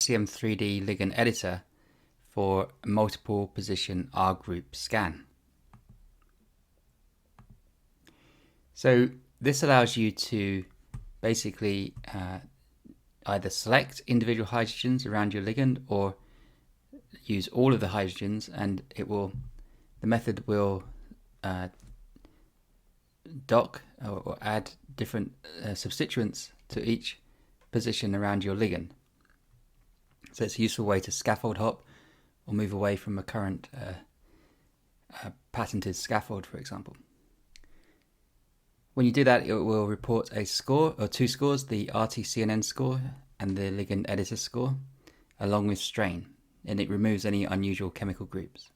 ICM 3D Ligand editor for a multiple position R group scan. So this allows you to basically either select individual hydrogens around your ligand or use all of the hydrogens, and the method will dock or add different substituents to each position around your ligand. So it's a useful way to scaffold hop or move away from a current patented scaffold, for example. When you do that, it will report a score, or two scores, the RT-CNN score and the ligand editor score, along with strain, and it removes any unusual chemical groups.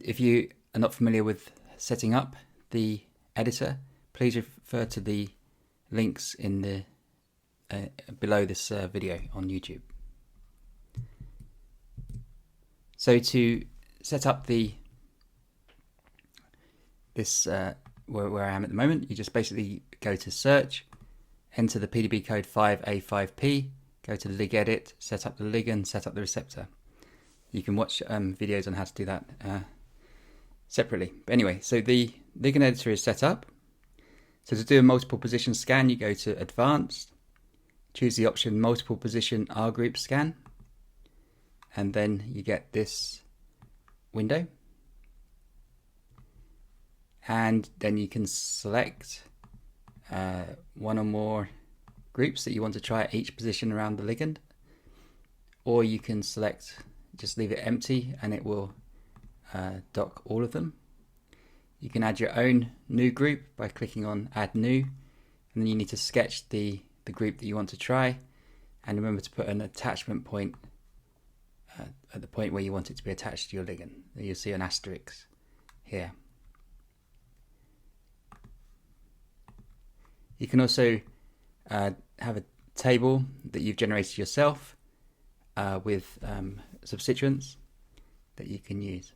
If you are not familiar with setting up the editor, please refer to the links in the below this video on YouTube. So to set up where I am at the moment, you just basically go to search, enter the PDB code 5A5P, go to the Ligedit, set up the ligand, set up the receptor. You can watch videos on how to do that separately. But anyway, so the ligand editor is set up. So to do a multiple position scan, you go to Advanced, choose the option Multiple Position R Group Scan, and then you get this window. And then you can select one or more groups that you want to try at each position around the ligand, or you can select, just leave it empty and it will dock all of them. You can add your own new group by clicking on Add New, and then you need to sketch the group that you want to try, and remember to put an attachment point at the point where you want it to be attached to your ligand. You'll see an asterisk here. You can also have a table that you've generated yourself with substituents that you can use.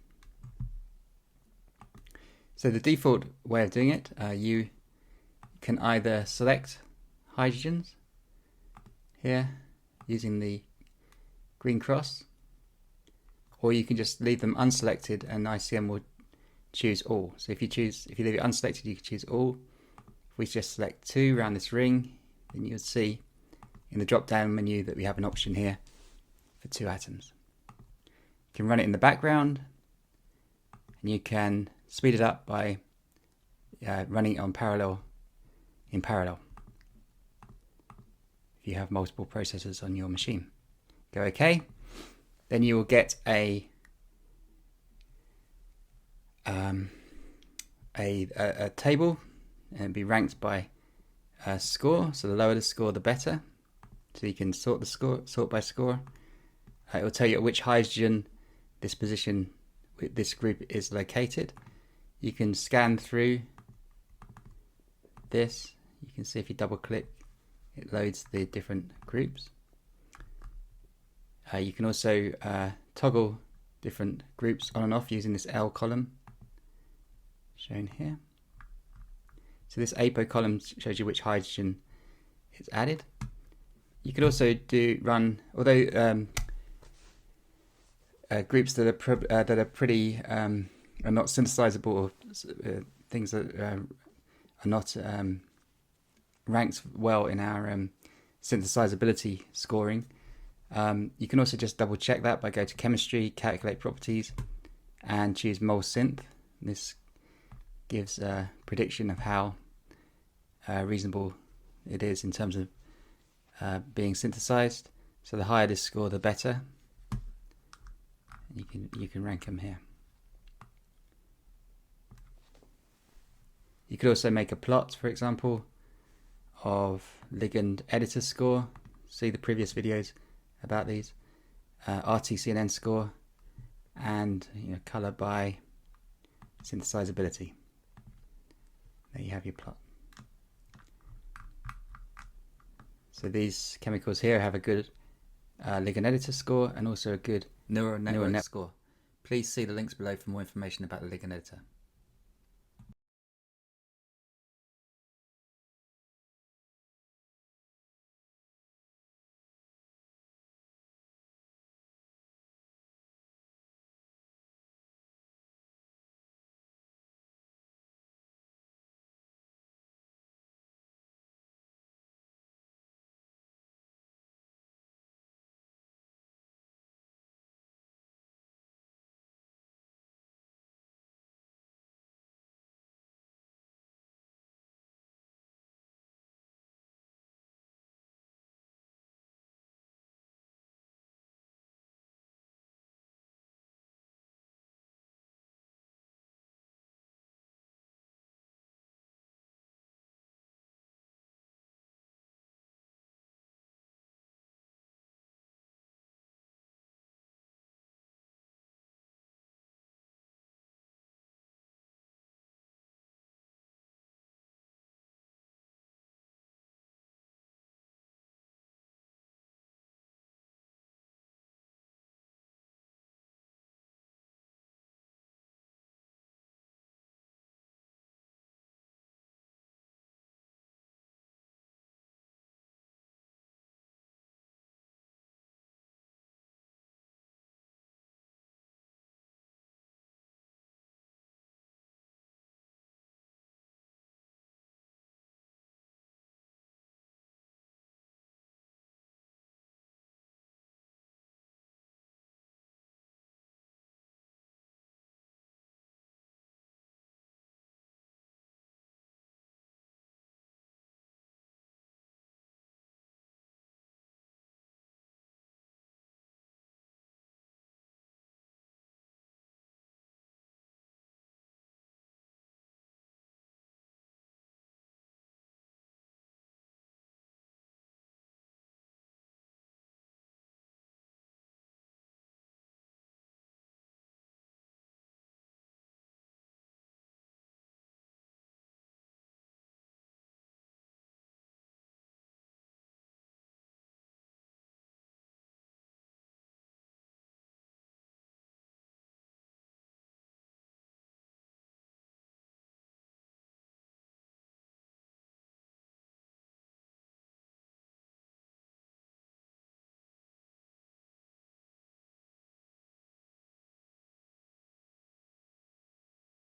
So the default way of doing it, you can either select hydrogens here using the green cross, or you can just leave them unselected and ICM will choose all. So if you leave it unselected, you can choose all. If we just select 2 around this ring, then you'll see in the drop down menu that we have an option here for 2 atoms. You can run it in the background, and you can speed it up by running it in parallel if you have multiple processors on your machine. Go OK, then you will get a table and be ranked by score. So the lower the score, the better. So you can sort by score. It will tell you at which hydrogen this group is located. You can scan through this. You can see if you double click, it loads the different groups. You can also toggle different groups on and off using this L column shown here. So this APO column shows you which hydrogen is added. You could also run, although groups that are pretty are not synthesizable, or things that are not ranked well in our synthesizability scoring. You can also just double check that by going to Chemistry, Calculate Properties, and choose MolSynth. This gives a prediction of how reasonable it is in terms of being synthesized. So the higher this score, the better. You can rank them here. You could also make a plot, for example, of ligand editor score. See the previous videos about these. RT-CNN score, and color by synthesizability. There you have your plot. So these chemicals here have a good ligand editor score and also a good neural network score. Please see the links below for more information about the ligand editor.